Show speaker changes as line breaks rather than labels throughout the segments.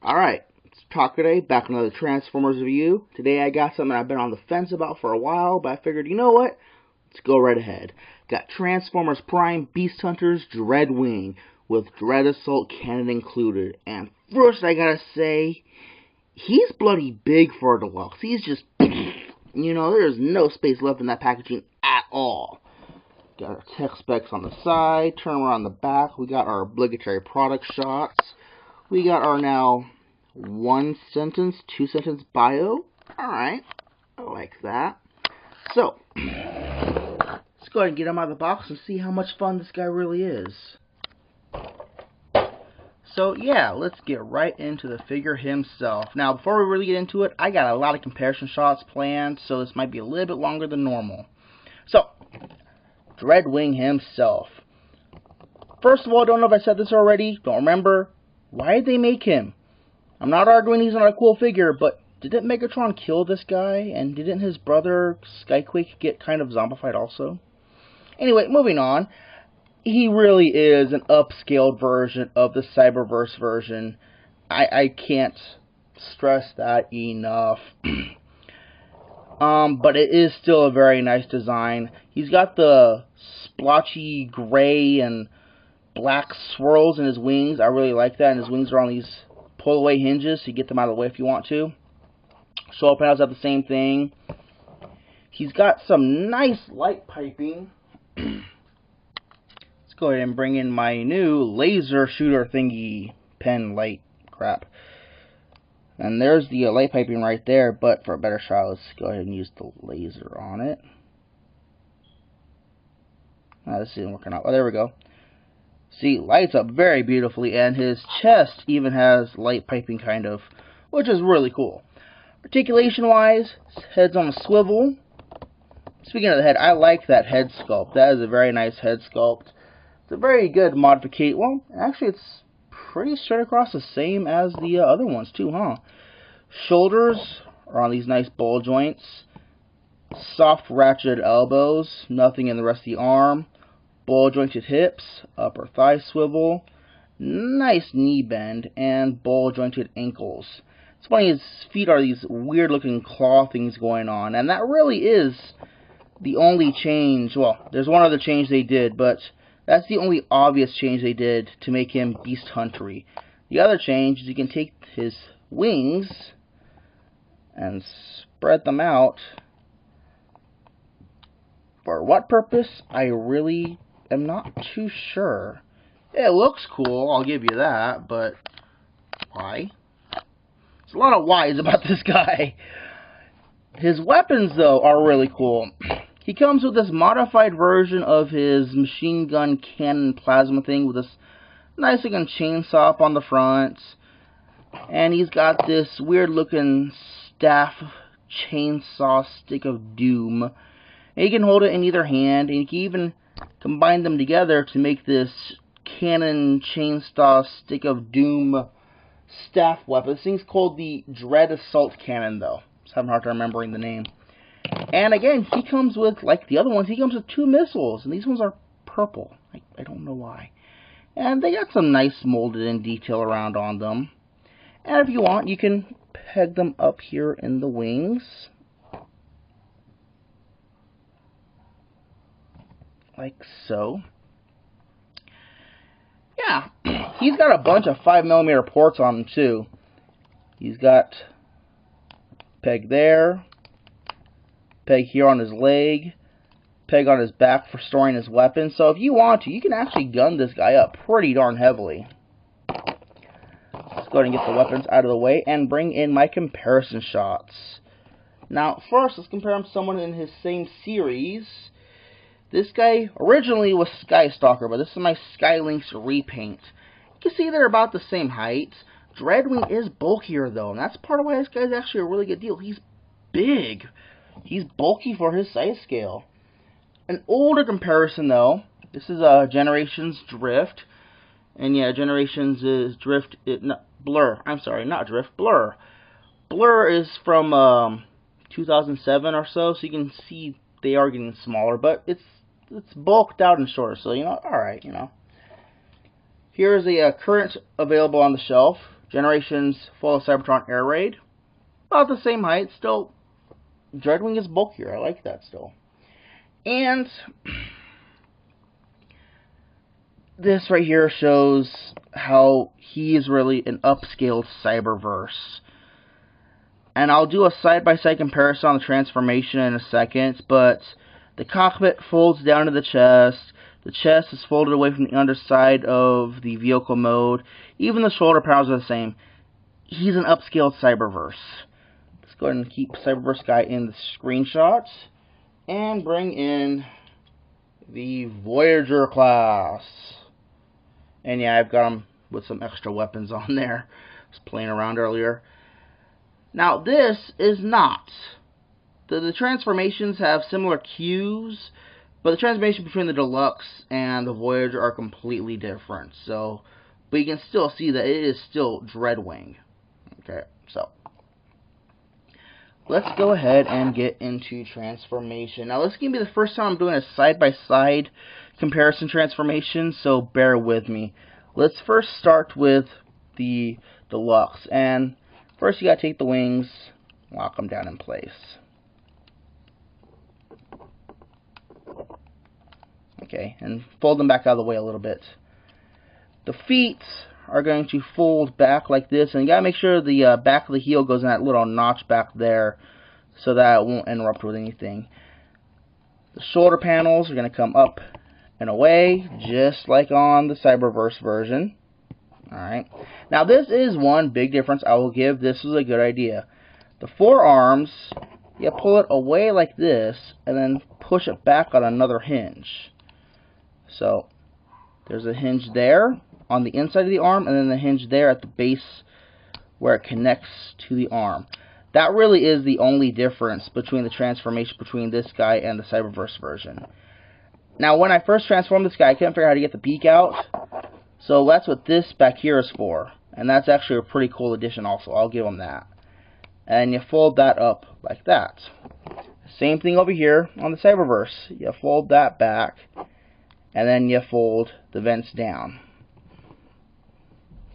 Alright, it's Taco Day, back with another Transformers review. Today I got something I've been on the fence about for a while, but I figured, you know what? Let's go right ahead. Got Transformers Prime Beasthunters Dreadwing, with Dread Assault Cannon included. And first I gotta say, he's bloody big for a deluxe. He's just, there's no space left in that packaging at all. Got our tech specs on the side, turn around the back, we got our obligatory product shots. We got our now 1 sentence, 2 sentence bio. Alright, I like that. So, let's go ahead and get him out of the box and see how much fun this guy really is. So yeah, let's get right into the figure himself. Now, before we really get into it, I got a lot of comparison shots planned, so this might be a little bit longer than normal. So, Dreadwing himself. First of all, I don't know if I said this already, don't remember. Why did they make him? I'm not arguing he's not a cool figure, but didn't Megatron kill this guy? And didn't his brother Skyquake get kind of zombified also? Anyway, moving on. He really is an upscaled version of the Cyberverse version. I can't stress that enough. But it is still a very nice design. He's got the splotchy gray and black swirls in his wings. I really like that. And his wings are on these pull-away hinges, so you get them out of the way if you want to. Solar panels have the same thing. He's got some nice light piping. Let's go ahead and bring in my new laser shooter thingy pen light crap. And there's the light piping right there, but for a better shot, let's go ahead and use the laser on it. This isn't working out. Oh, there we go. See, lights up very beautifully, and his chest even has light piping kind of, which is really cool. Articulation-wise, his head's on a swivel. Speaking of the head, I like that head sculpt. That is a very nice head sculpt. It's a very good modification. Well, actually, it's pretty straight across the same as the other ones, too, huh? Shoulders are on these nice ball joints. Soft ratcheted elbows. Nothing in the rest of the arm. Ball jointed hips, upper thigh swivel, nice knee bend, and ball jointed ankles. It's funny, his feet are these weird looking claw things going on, and that really is the only change. Well, there's one other change they did, but that's the only obvious change they did to make him beast huntery. The other change is you can take his wings and spread them out. For what purpose, I really am not too sure. It looks cool, I'll give you that, but why? There's a lot of whys about this guy. His weapons, though, are really cool. He comes with this modified version of his machine gun cannon plasma thing with this nice looking chainsaw up on the front. And he's got this weird looking staff chainsaw stick of doom. And you can hold it in either hand, and you can even combine them together to make this cannon chainsaw stick of doom staff weapon. This thing's called the Dread Assault Cannon, though. Just having a hard time remembering the name. And again, he comes with, like the other ones, he comes with 2 missiles, and these ones are purple. I don't know why. And they got some nice molded in detail around on them. And if you want, you can peg them up here in the wings. Like so. Yeah, he's got a bunch of 5mm ports on him too. He's got peg there, peg here on his leg, peg on his back for storing his weapons. So if you want to, you can actually gun this guy up pretty darn heavily. Let's go ahead and get the weapons out of the way and bring in my comparison shots. Now, first, let's compare him to someone in his same series. This guy originally was Skystalker, but this is my Skylynx repaint. You can see they're about the same height. Dreadwing is bulkier, though, and that's part of why this guy's actually a really good deal. He's big. He's bulky for his size scale. An older comparison, though. This is Generations Drift. And yeah, Generations is Drift. Blur. I'm sorry, not Drift. Blur. Blur is from 2007 or so, so you can see they are getting smaller, but it's bulked out and shorter, so, alright, Here is a current available on the shelf. Generations full of Cybertron Air Raid. About the same height. Still, Dreadwing is bulkier. I like that still. And this right here shows how he is really an upscaled Cyberverse. And I'll do a side-by-side comparison on the transformation in a second, but the cockpit folds down to the chest. The chest is folded away from the underside of the vehicle mode. Even the shoulder panels are the same. He's an upscaled Cyberverse. Let's go ahead and keep Cyberverse guy in the screenshots. And bring in the Voyager class. And yeah, I've got him with some extra weapons on there. I was playing around earlier. Now, this is not. The transformations have similar cues, but the transformation between the Deluxe and the Voyager are completely different. So, but you can still see that it is still Dreadwing. Okay, so let's go ahead and get into transformation. Now, this is going to be the first time I'm doing a side-by-side comparison transformation, so bear with me. Let's first start with the Deluxe, and first you got to take the wings, lock them down in place. Okay, and fold them back out of the way a little bit. The feet are going to fold back like this, and you gotta make sure the back of the heel goes in that little notch back there so that it won't interrupt with anything. The shoulder panels are going to come up and away, just like on the Cyberverse version. Alright, now this is one big difference I will give. This is a good idea. The forearms, you pull it away like this, and then push it back on another hinge. So, there's a hinge there on the inside of the arm, and then the hinge there at the base where it connects to the arm. That really is the only difference between the transformation between this guy and the Cyberverse version. Now, when I first transformed this guy, I couldn't figure out how to get the beak out, so that's what this back here is for. And that's actually a pretty cool addition also, I'll give them that. And you fold that up like that. Same thing over here on the Cyberverse. You fold that back, and then you fold the vents down.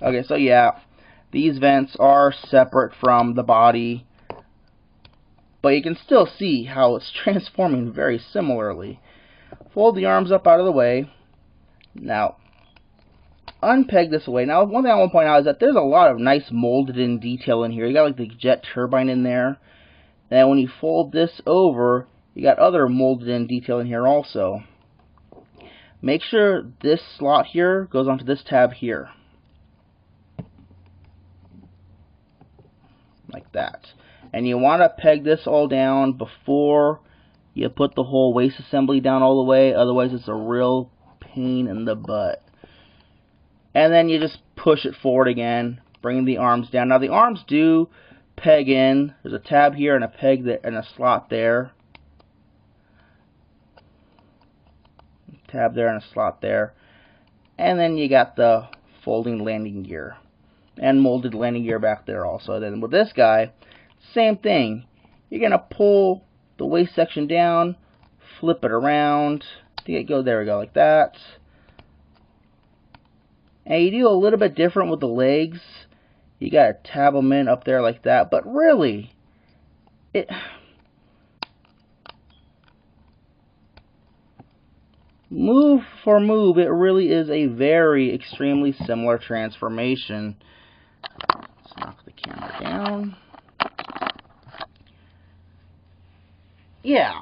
Okay, so yeah, these vents are separate from the body, but you can still see how it's transforming very similarly. Fold the arms up out of the way. Now, unpeg this away. Now, one thing I want to point out is that there's a lot of nice molded in detail in here. You got like the jet turbine in there. And when you fold this over, you got other molded in detail in here also. Make sure this slot here goes onto this tab here. Like that. And you want to peg this all down before you put the whole waist assembly down all the way. Otherwise, it's a real pain in the butt. And then you just push it forward again, bringing the arms down. Now, the arms do peg in. There's a tab here and a peg there and a slot there. Tab there and a slot there. And then you got the folding landing gear and molded landing gear back there also. Then with this guy, same thing. You're going to pull the waist section down, flip it around. There we go, like that. And you do a little bit different with the legs. You got to tab them in up there like that. But really, move for move, it really is a very extremely similar transformation. Let's knock the camera down. Yeah,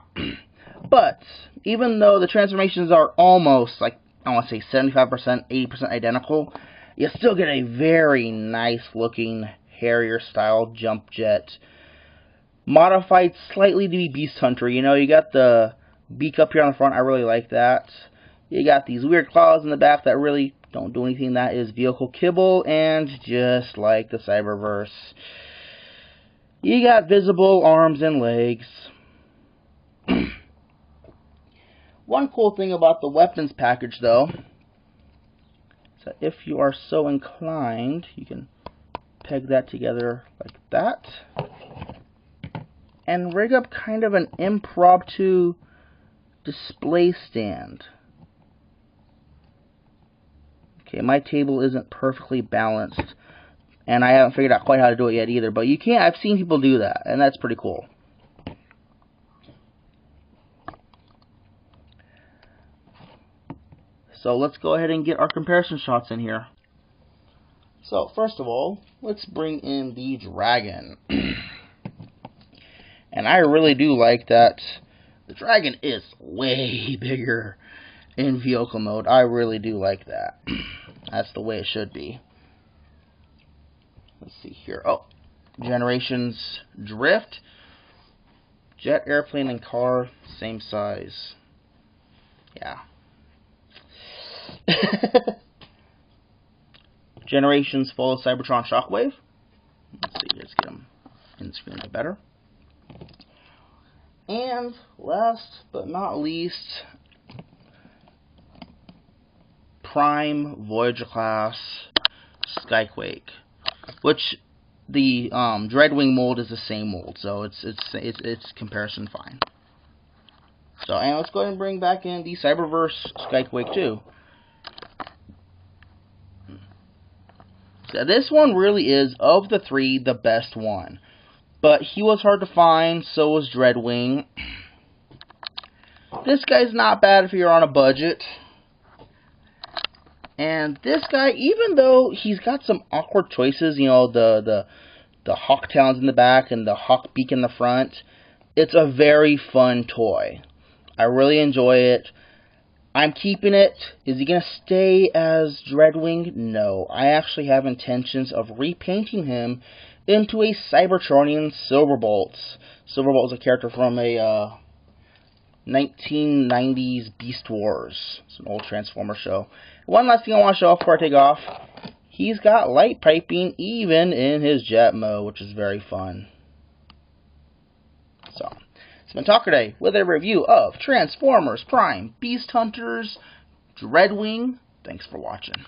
but even though the transformations are almost, like, I want to say 75%, 80% identical, you still get a very nice looking Harrier style jump jet. Modified slightly to be beasthunter. You know, you got the beak up here on the front. I really like that. You got these weird claws in the back that really don't do anything. That is vehicle kibble, and just like the Cyberverse, you got visible arms and legs. One cool thing about the weapons package, though, is that if you are so inclined, you can peg that together like that and rig up kind of an impromptu display stand. Okay, my table isn't perfectly balanced. And I haven't figured out quite how to do it yet either. But you can. I've seen people do that, and that's pretty cool. So let's go ahead and get our comparison shots in here. So first of all, let's bring in the dragon. And I really do like that the dragon is way bigger in vehicle mode. I really do like that. That's the way it should be. Let's see here. Oh, generations drift. Jet, airplane, and car, same size. Yeah. Generations follow Cybertron Shockwave. Let's see, let's get them in screen a bit better. And last but not least, Prime Voyager class Skyquake, which the Dreadwing mold is the same mold, so it's comparison fine. So, and let's go ahead and bring back in the Cyberverse Skyquake too. So this one really is, of the three, the best one. But he was hard to find, so was Dreadwing. This guy's not bad if you're on a budget. And this guy, even though he's got some awkward choices, you know, the hawk talons in the back and the hawk beak in the front, it's a very fun toy. I really enjoy it. I'm keeping it. Is he going to stay as Dreadwing? No. I actually have intentions of repainting him into a Cybertronian Silverbolt. Silverbolt is a character from a 1990s Beast Wars. It's an old Transformer show. One last thing I want to show off before I take off. He's got light piping even in his jet mode, which is very fun. So, it's been Talker Day with a review of Transformers Prime Beast Hunters Dreadwing. Thanks for watching.